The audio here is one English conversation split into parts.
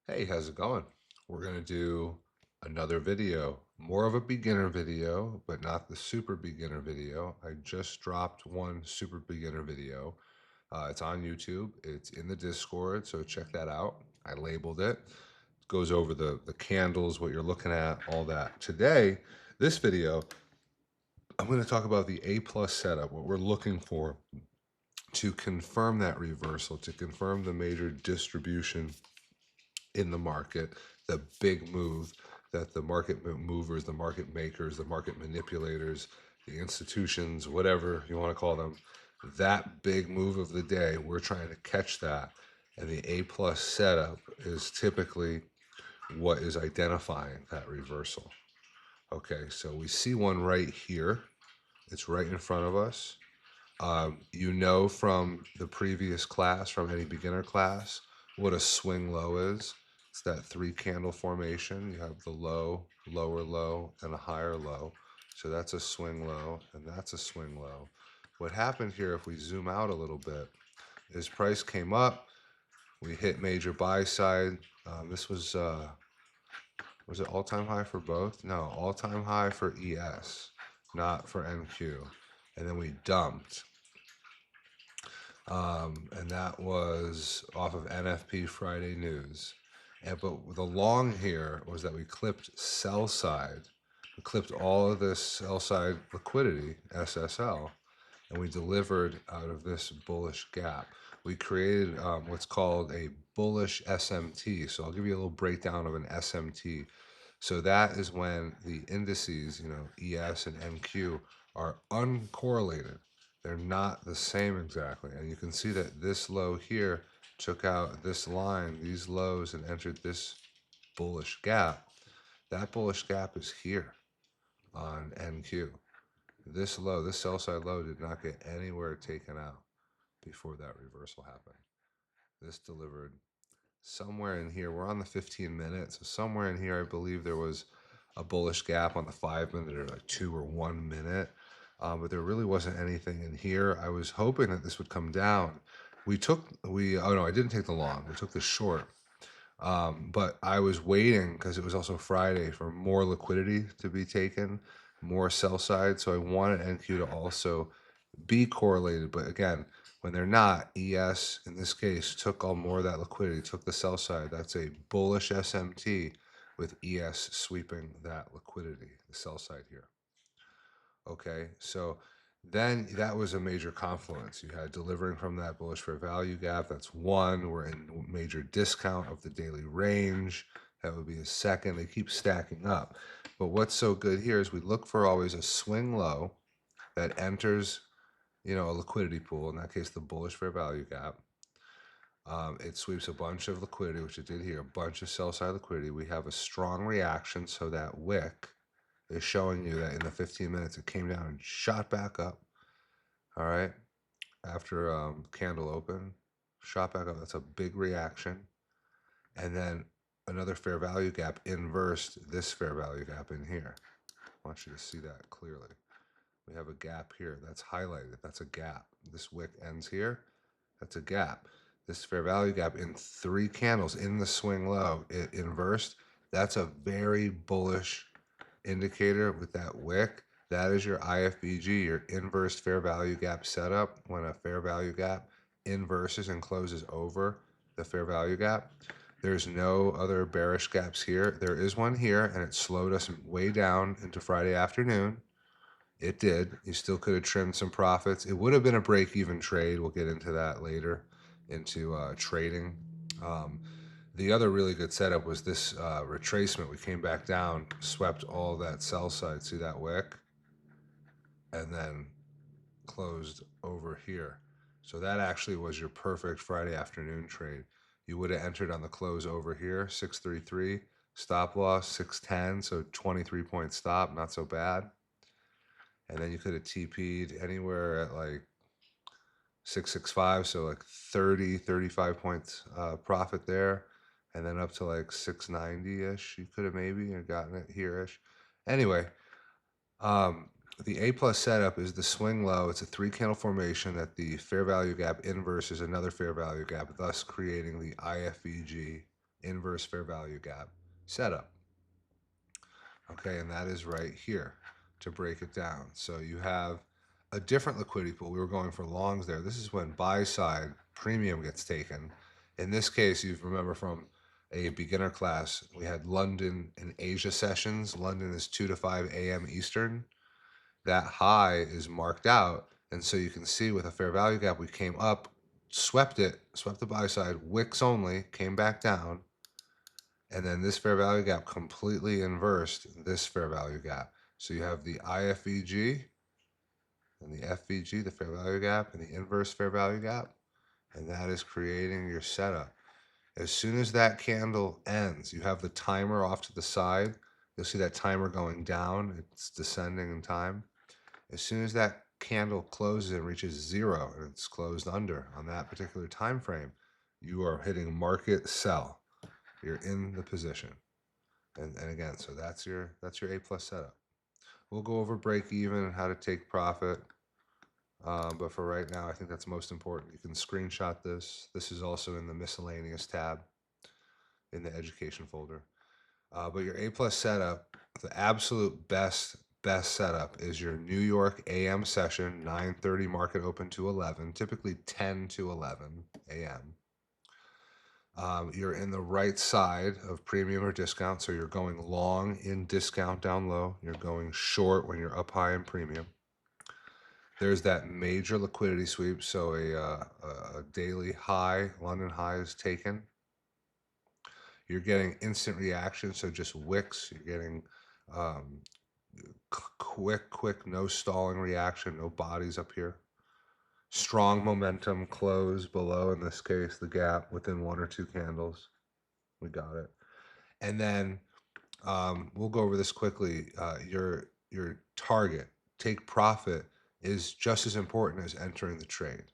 Hey, how's it going? We're going to do another video, more of a beginner video, but not the super beginner video. I just dropped one super beginner video. It's on YouTube. It's in the Discord, so check that out. I labeled it. It goes over the candles, what you're looking at, all that. Today, this video, I'm going to talk about the A plus setup, what we're looking for to confirm that reversal, to confirm the major distribution in the market, the big move that the market movers, the market makers, the market manipulators, the institutions, whatever you want to call them, that big move of the day, we're trying to catch that. And the A plus setup is typically what is identifying that reversal. Okay, so we see one right here. It's right in front of us. You know from the previous class, from any beginner class, what a swing low is. It's that three candle formation. You have the low, lower low, and a higher low. So that's a swing low, and that's a swing low. What happened here, if we zoom out a little bit, is price came up. We hit major buy side. This was it all-time high for both? No, all-time high for ES, not for NQ. And then we dumped. And that was off of NFP Friday News. But the long here was that we clipped sell side. We clipped all of this sell side liquidity, SSL, and we delivered out of this bullish gap. We created what's called a bullish SMT. So I'll give you a little breakdown of an SMT. So that is when the indices, ES and NQ, are uncorrelated. They're not the same exactly. And you can see that this low here took out this line, these lows, and entered this bullish gap. That bullish gap is here on NQ. This low, this sell side low, did not get anywhere taken out before that reversal happened. This delivered somewhere in here. We're on the 15 minutes. So somewhere in here, I believe there was a bullish gap on the 5 minute or like 2 or 1 minute. But there really wasn't anything in here. I was hoping that this would come down. Oh no, I didn't take the long. We took the short. But I was waiting because it was also Friday for more liquidity to be taken, more sell side. So I wanted NQ to also be correlated. But again, when they're not, ES in this case took all more of that liquidity, took the sell side. That's a bullish SMT with ES sweeping that liquidity, the sell side here. Okay, so then that was a major confluence. You had delivering from that bullish fair value gap. That's one. We're in major discount of the daily range. That would be a second. They keep stacking up. But what's so good here is we look for always a swing low that enters, a liquidity pool. In that case, the bullish fair value gap. It sweeps a bunch of liquidity, which it did here, a bunch of sell side liquidity. We have a strong reaction, so that wick is showing you that in the 15 minutes it came down and shot back up. All right, after candle open, shot back up. That's a big reaction, and then another fair value gap inversed this fair value gap in here. I want you to see that clearly. We have a gap here that's highlighted. That's a gap. This wick ends here. That's a gap. This fair value gap in three candles in the swing low, it inversed. That's a very bullish indicator with that wick. That is your IFBG, your inverse fair value gap setup. When a fair value gap inverses and closes over the fair value gap, there's no other bearish gaps here. There is one here, and it slowed us way down into Friday afternoon. It did. You still could have trimmed some profits. It would have been a break-even trade. We'll get into that later, into trading. The other really good setup was this retracement. We came back down, swept all that sell side, see that wick, and then closed over here. So that actually was your perfect Friday afternoon trade. You would have entered on the close over here, 633, stop loss 610, so 23-point stop, not so bad. And then you could have TP'd anywhere at like 665, so like 30, 35 points profit there. And then up to like 690-ish, you could have maybe gotten it here-ish. Anyway, the A plus setup is the swing low. It's a three candle formation that the fair value gap inverse is another fair value gap, thus creating the IFVG inverse fair value gap setup. Okay, and that is right here to break it down. So you have a different liquidity pool. We were going for longs there. This is when buy side premium gets taken. In this case, you remember from a beginner class, we had London and Asia sessions. London is 2 to 5 a.m. Eastern. That high is marked out. And so you can see with a fair value gap, we came up, swept it, swept the buy side, wicks only, came back down. And then this fair value gap completely inversed this fair value gap. So you have the IFVG and the FVG, the fair value gap, and the inverse fair value gap. And that is creating your setup. As soon as that candle ends, you have the timer off to the side. You'll see that timer going down. It's descending in time. As soon as that candle closes and reaches 0 and it's closed under on that particular time frame, you are hitting market sell. You're in the position. And again, so that's your A plus setup. We'll go over break even and how to take profit. But for right now, I think that's most important. You can screenshot this. This is also in the miscellaneous tab in the education folder. But your A plus setup, the absolute best setup is your New York AM session, 9:30 market open to 11, typically 10 to 11 a.m. You're in the right side of premium or discount, so you're going long in discount down low. You're going short when you're up high in premium. There's that major liquidity sweep, so a daily high, London high is taken. You're getting instant reaction, so just wicks. You're getting quick, no stalling reaction, no bodies up here. Strong momentum close below, in this case, the gap within 1 or 2 candles. We got it. And then we'll go over this quickly. Your target, take profit, is just as important as entering the trade.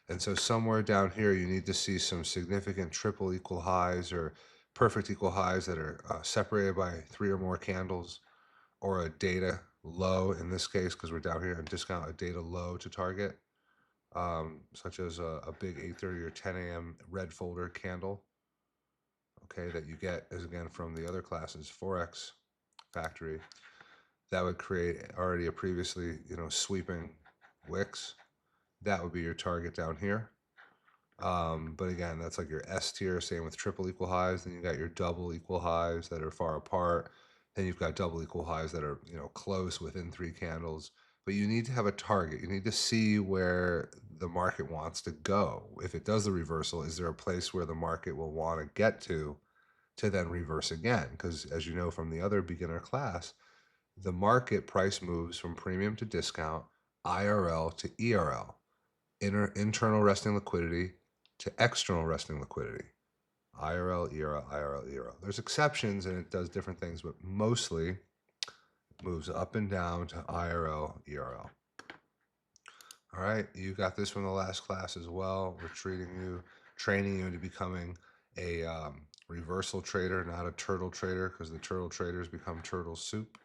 And so somewhere down here, you need to see some significant triple equal highs or perfect equal highs that are separated by 3 or more candles, or a data low in this case, because we're down here on discount, a data low to target, such as a big 8:30 or 10 a.m. red folder candle. Okay, that you get is again from the other classes, Forex Factory, that would create already a previously sweeping wicks. That would be your target down here. But again, that's like your S tier. Same with triple equal highs. Then you got your double equal highs that are far apart. Then you've got double equal highs that are close within 3 candles. But you need to have a target. You need to see where the market wants to go. If it does the reversal, is there a place where the market will want to get to then reverse again? Because as you know from the other beginner class, the market price moves from premium to discount, IRL to ERL, internal resting liquidity to external resting liquidity. IRL, ERL, IRL, ERL. There's exceptions and it does different things, but mostly it moves up and down to IRL, ERL. All right, you got this from the last class as well. We're training you into becoming a reversal trader, not a turtle trader, because the turtle traders become turtle soup.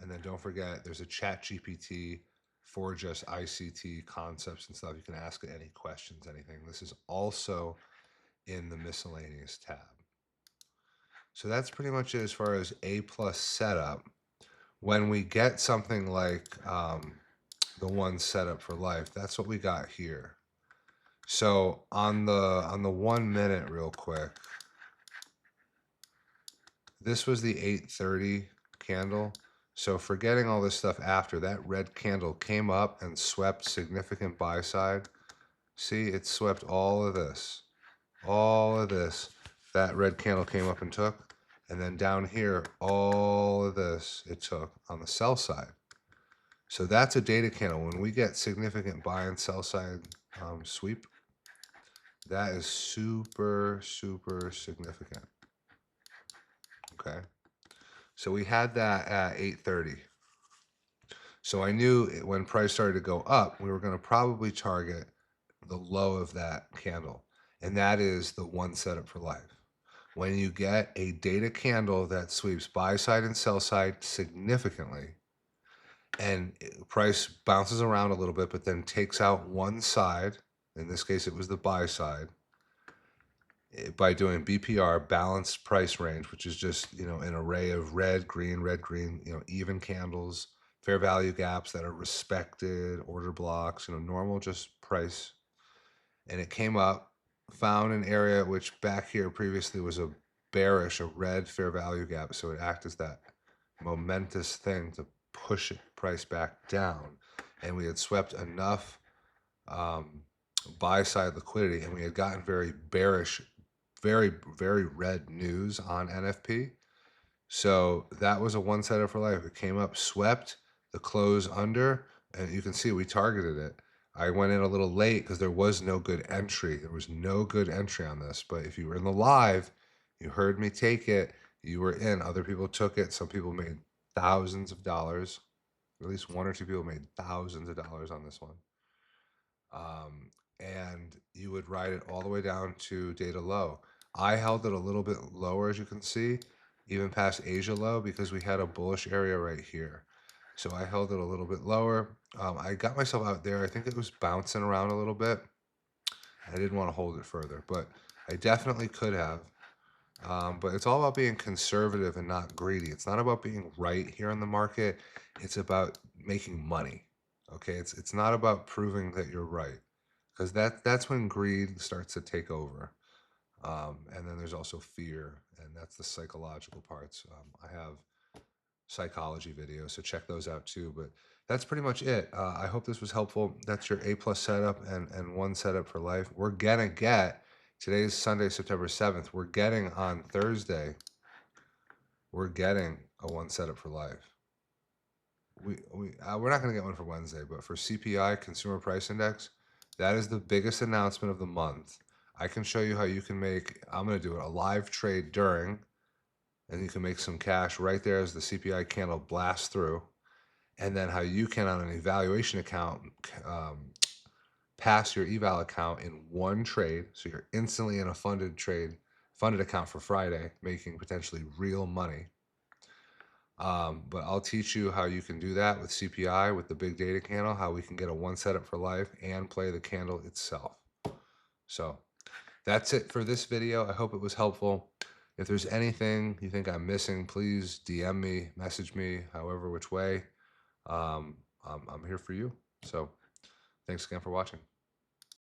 And then don't forget, there's a chat GPT for just ICT concepts and stuff. You can ask it any questions, anything. This is also in the miscellaneous tab. So that's pretty much it as far as A plus setup. When we get something like the one setup for life, that's what we got here. So on the 1 minute, real quick, this was the 8:30 candle. So forgetting all this stuff after, that red candle came up and swept significant buy side. See, it swept all of this. All of this. That red candle came up and took. And then down here, all of this it took on the sell side. So that's a data candle. When we get significant buy and sell side sweep, that is super, super significant. Okay. So we had that at 8:30. So I knew when price started to go up, we were going to probably target the low of that candle. And that is the one setup for life. When you get a data candle that sweeps buy side and sell side significantly, and price bounces around a little bit, but then takes out one side, in this case it was the buy side, by doing BPR, balanced price range, which is just, an array of red, green, even candles, fair value gaps that are respected, order blocks, normal just price. And it came up, found an area which back here previously was a bearish, a red fair value gap. So it acted as that momentous thing to push it price back down. And we had swept enough um, buy side liquidity, and we had gotten very bearish, very, very red news on NFP. So that was a one setup for life. It came up, swept the close under, and you can see we targeted it. I went in a little late because there was no good entry. There was no good entry on this. But if you were in the live, you heard me take it, you were in. Other people took it. Some people made thousands of dollars. At least one or two people made thousands of dollars on this one. And you would ride it all the way down to data low. I held it a little bit lower, as you can see, even past Asia low, because we had a bullish area right here. So I held it a little bit lower. I got myself out there. I think it was bouncing around a little bit. I didn't want to hold it further, but I definitely could have. But it's all about being conservative and not greedy. It's not about being right here in the market. It's about making money. Okay, it's not about proving that you're right, because that's when greed starts to take over. And then there's also fear, and that's the psychological parts. I have psychology videos, so check those out too. But that's pretty much it. I hope this was helpful. That's your A plus setup and one setup for life. We're gonna get today's Sunday, September 7th. We're getting on Thursday. We're getting a one setup for life. We're not gonna get one for Wednesday, but for CPI, Consumer Price Index, that is the biggest announcement of the month. I can show you how you can make. I'm gonna do it a live trade during, and you can make some cash right there as the CPI candle blasts through. And then how you can, on an evaluation account, pass your eval account in one trade. So you're instantly in a funded account for Friday, making potentially real money. But I'll teach you how you can do that with CPI, with the big data candle, how we can get a one setup for life and play the candle itself. So that's it for this video. I hope it was helpful. If there's anything you think I'm missing, please DM me, message me, however, which way. I'm here for you. So thanks again for watching.